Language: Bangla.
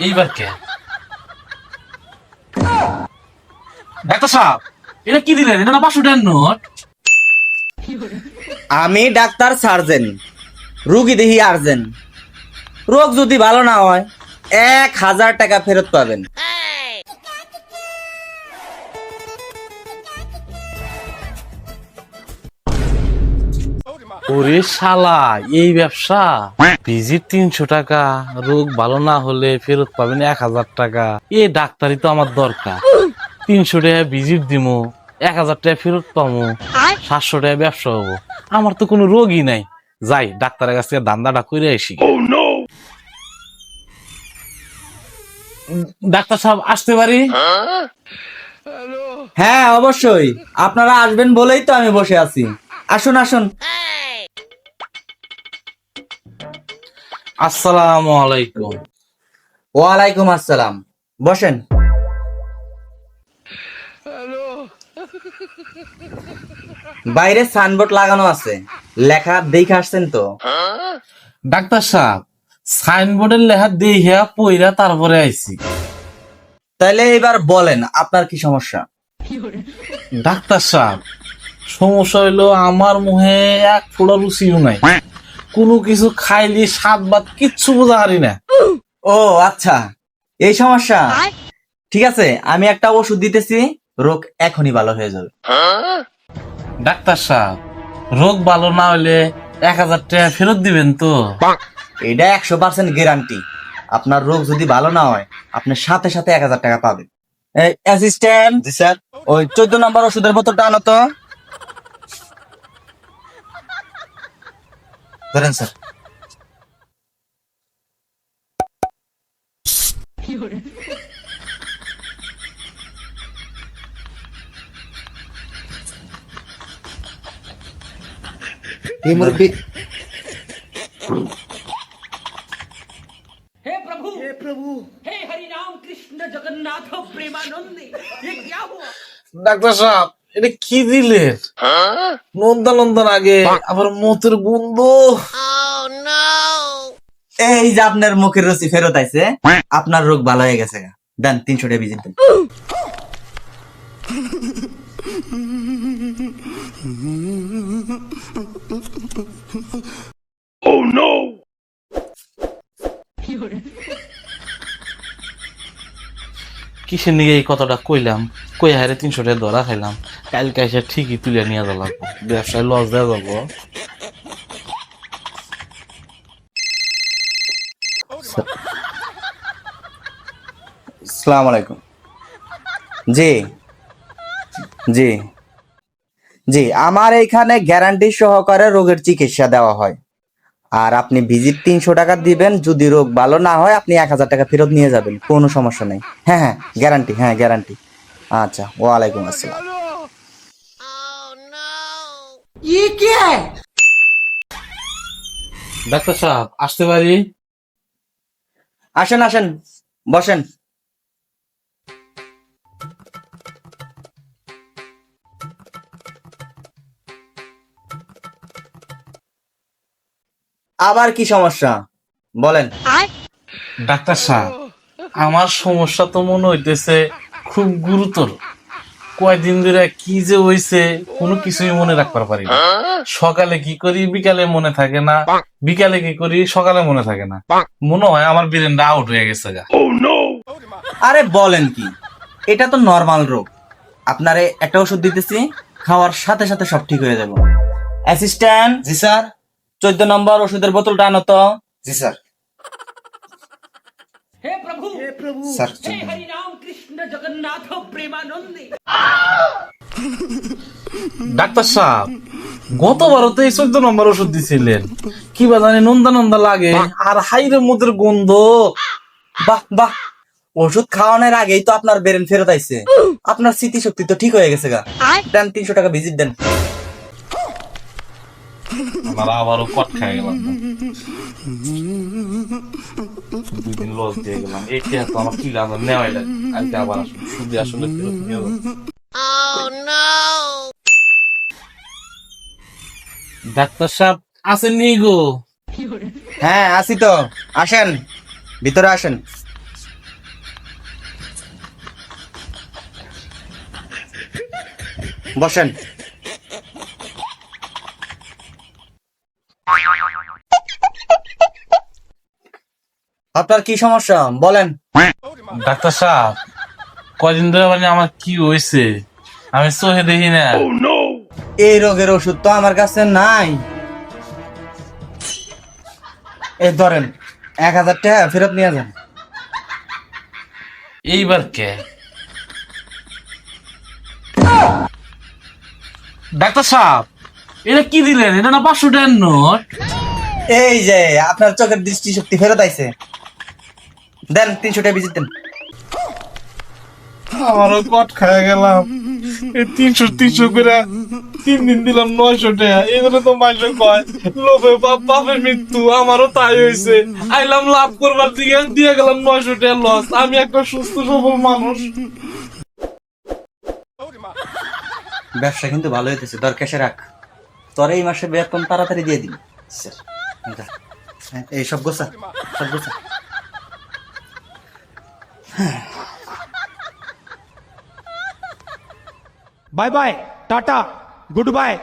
এইবার কে ডাক্তার সাহেব, এটা কি দিলেন? এটা না 500 টাকার নোট। আমি ডাক্তার সার্জেন, রুগী দেখি আর্জেন্ট। রোগ যদি ভালো না হয় 1,000 টাকা ফেরত পাবেন। ওরে শালা, এই ব্যবসা! ভিজিট 300 টাকা, রোগ ভালো না হলে ফেরত পাবেন 1000 টাকা। এ ডাক্তারই তো আমার দরকার। 300 টাকা ভিজিট দিমু, 1000 টাকা ফেরত পাবো, 700 টাকা ব্যবসা হবো। আমার তো কোনো রোগই নাই। যাই ডাক্তারের কাছে ধান্দাটা করে আসি। ডাক্তার সাহেব, আসতে পারি? হ্যাঁ অবশ্যই, আপনারা আসবেন বলেই তো আমি বসে আছি। আসুন আসুন। আসসালামু আলাইকুম। ওয়ালাইকুম আসসালাম, বসেন। বাইরে সাইনবোর্ড লাগানো আছে, লেখা দেখে আসছেন তো? ডাক্তার সাহেব, সাইনবোর্ডের লেখা দেখিয়া পইরা তারপরে আইছি। তাইলে এবার বলেন আপনার কি সমস্যা? ডাক্তার সাহেব, সমস্যা হইলো আমার মুখে এক ফোঁটা রুচিও নাই। কোনো কিছু খাইলে স্বাদ বাদ কিচ্ছু বোঝা হারি না। ও আচ্ছা, এই সমস্যা। ঠিক আছে, আমি একটা ওষুধ দিতেছি, রোগ এখনই ভালো হয়ে যাবে। ডাক্তার সাহেব, রোগ ভালো না হলে 1000 টাকা ফেরত দিবেন তো? এটা 100% গ্যারান্টি। আপনার রোগ যদি ভালো না হয় আপনি সাথে সাথে 1,000 টাকা পাবেন। অ্যাসিস্ট্যান্ট, জি স্যার, ওই 14 নম্বর ওষুধের বোতলটা আনো তো। ধরেন স্যার। এই মুরব্বি, हे प्रभु हे हरि राम कृष्ण जगन्नाथ प्रेमानंदी ये क्या हुआ? ডাক্তার সাহেব, এটা কি দিলেন? নন্দন নন্দন আগে আবার মতের গন্ধ। এই যে আপনার মুখের রুচি ফেরত আইছে, আপনার রোগ ভালো হয়ে গেছে। দেন 300 টাকা ভিজিট দেন। কিসের নিয়ে এই কথাটা কইলাম? কই হারে 300 টাকা ধরা খাইলাম। কালকে এসে ঠিকই তুলে নিয়ে যাবো, ব্যবসায় লস দেওয়া যাবো। আসসালামু আলাইকুম। জি জি জি, আমার এখানে গ্যারান্টি সহকারে রোগের চিকিৎসা দেওয়া হয়। আর আপনি ভিজিট 300 টাকা দিবেন, যদি রোগ ভালো না হয় আপনি 1,000 টাকা ফেরত নিয়ে যাবেন, কোনো সমস্যা নেই। হ্যাঁ হ্যাঁ, গ্যারান্টি, হ্যাঁ গ্যারান্টি। আচ্ছা, ওয়ালাইকুম আসসালাম। ये क्या है? ডাক্তার সাহেব, আসতে পারি? আসেন আসেন, বসেন। আবার কি সমস্যা বলেন? ডাক্তার সাহেব, আমার সমস্যা তো মনে হইতেছে খুব গুরুতর। কয়দিন ধরে কি যে হইছে কোনো কিছুই মনে রাখতে পারি না। সকালে কি করি বিকালে মনে থাকে না, বিকালে কি করি সকালে মনে থাকে না। মনে হয় আমার ব্রেনটা আউট হয়ে গেছে গা। আরে বলেন কি, এটা তো নর্মাল রোগ। আপনারে একটা ওষুধ দিতেছি, খাওয়ার সাথে সাথে সব ঠিক হয়ে যাবে। অ্যাসিস্ট্যান্ট, জি স্যার, 14 নম্বর ওষুধের বোতলটা আনো তো। জি স্যার। हे प्रभु স্যার, हे हरि राम कृष्ण जगन्नाथ प्रेमानंदी ডাক্তার সাহেব, গতবারও তো এই 14 নম্বর ওষুধ দিছিলেন, কি বা জানি নন্দা নন্দা লাগে আর হাইরের মধ্যে গন্ধ। বাহ বাহ, ওষুধ খাওয়ানোর আগেই তো আপনার ব্রেন ফেরত আইছে। আপনার স্মৃতিশক্তি তো ঠিক হয়ে গেছে গা। দেন 300 টাকা ভিজিট দেন। আমার আবারও কট খেয়ে গেলাম, 2 দিন লস দিয়ে গেলাম। এইটা তো আমার কি লাভ, নেওয়াই লাগে। আজকে আবার আসুন, শুধু আসলে ফেরত নিয়ে যাবো। ডাক্তার সাহেব আছেন নি গো? হ্যাঁ আসি তো, আসেন ভিতরে আসেন। বসেন। আপনার কি সমস্যা বলেন? ডাক্তার সাহেব, কয়দিন ধরে মানে আমার কি হয়েছে আমি চোখে দেখি না। এই রোগের ওষুধ তো আমার কাছে নাই। এই ধরেন 1000 টাকা ফেরত নিয়ে যান। এইবার কে ডাক্তার সাহেব, এটা কি দিলেন? এটা না 500 টাকার নোট। এই যে আপনার চোখের দৃষ্টিশক্তি ফেরত আইছে, দেন 300 টাকা ভিজিট দেন। আমারও কট খায় গেলাম। এই 300 করে 3 দিন দিলাম 900 টাকা। এগুলো তো মাইশো কয় লোভে বাপের মৃত্যু, আমারও তাই হয়েছে। আইলাম লাভ করবার দিকে, দিয়ে গেলাম 900 টাকা লস। আমি একটা সুস্থ সবল মানুষ। ব্যবসা কিন্তু ভালো হইতেছে, দর ক্যাশে রাখ। তোর এই মাসে বেতন তাড়াতাড়ি দিয়ে দিন। স্যার, এই সব গোছা, সব গোছা। Bye bye tata good bye.